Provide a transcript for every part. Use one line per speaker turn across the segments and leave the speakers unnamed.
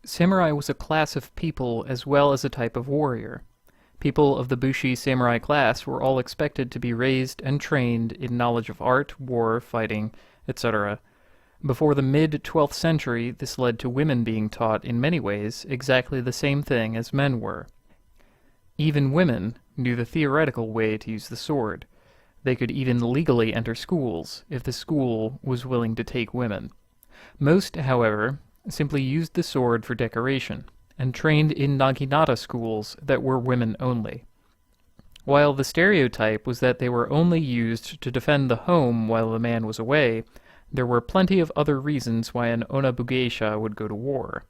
Samurai was a class of people as well as a type of warrior. People of the Bushi samurai class were all expected to be raised and trained in knowledge of art, war, fighting, etc. Before the mid-12th century, this led to women being taught, in many ways, exactly the same thing as men were. Even women knew the theoretical way to use the sword. They could even legally enter schools, if the school was willing to take women. Most, however, simply used the sword for decoration, and trained in naginata schools that were women only. While the stereotype was that they were only used to defend the home while the man was away, there were plenty of other reasons why an Onna Bugeisha would go to war.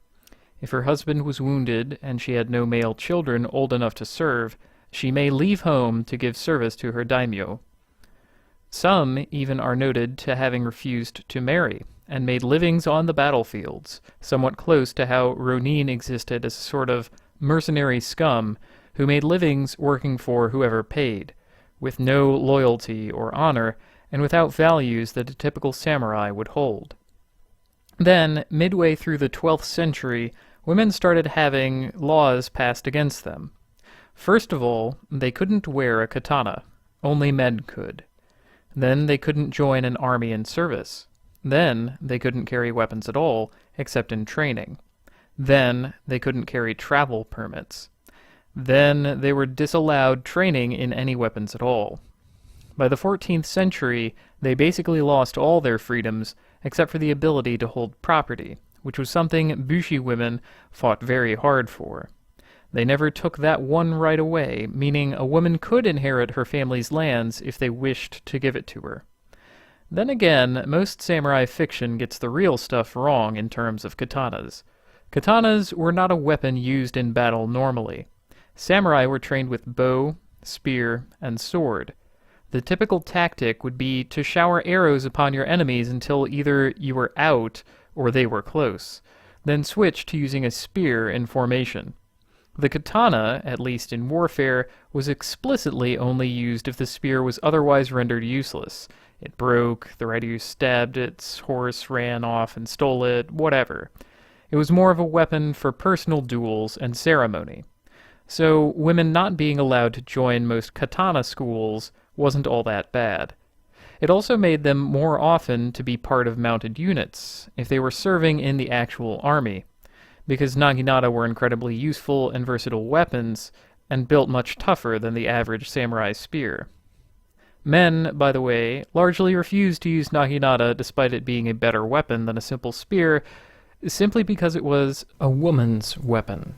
If her husband was wounded and she had no male children old enough to serve, she may leave home to give service to her daimyo. Some even are noted to having refused to marry, and made livings on the battlefields, somewhat close to how ronin existed as a sort of mercenary scum who made livings working for whoever paid, with no loyalty or honor, and without values that a typical samurai would hold. Then, midway through the 12th century, women started having laws passed against them. First of all, they couldn't wear a katana. Only men could. Then they couldn't join an army in service. Then they couldn't carry weapons at all, except in training. Then they couldn't carry travel permits. Then they were disallowed training in any weapons at all. By the 14th century, they basically lost all their freedoms, except for the ability to hold property, which was something Bushi women fought very hard for. They never took that one right away, meaning a woman could inherit her family's lands if they wished to give it to her. Then again, most samurai fiction gets the real stuff wrong in terms of katanas. Katanas were not a weapon used in battle normally. Samurai were trained with bow, spear, and sword. The typical tactic would be to shower arrows upon your enemies until either you were out or they were close, then switch to using a spear in formation. The katana, at least in warfare, was explicitly only used if the spear was otherwise rendered useless. It broke, the rider stabbed its horse, ran off and stole it, whatever. It was more of a weapon for personal duels and ceremony. So women not being allowed to join most katana schools wasn't all that bad. It also made them more often to be part of mounted units, if they were serving in the actual army, because naginata were incredibly useful and versatile weapons, and built much tougher than the average samurai spear. Men, by the way, largely refused to use naginata despite it being a better weapon than a simple spear, simply because it was a woman's weapon.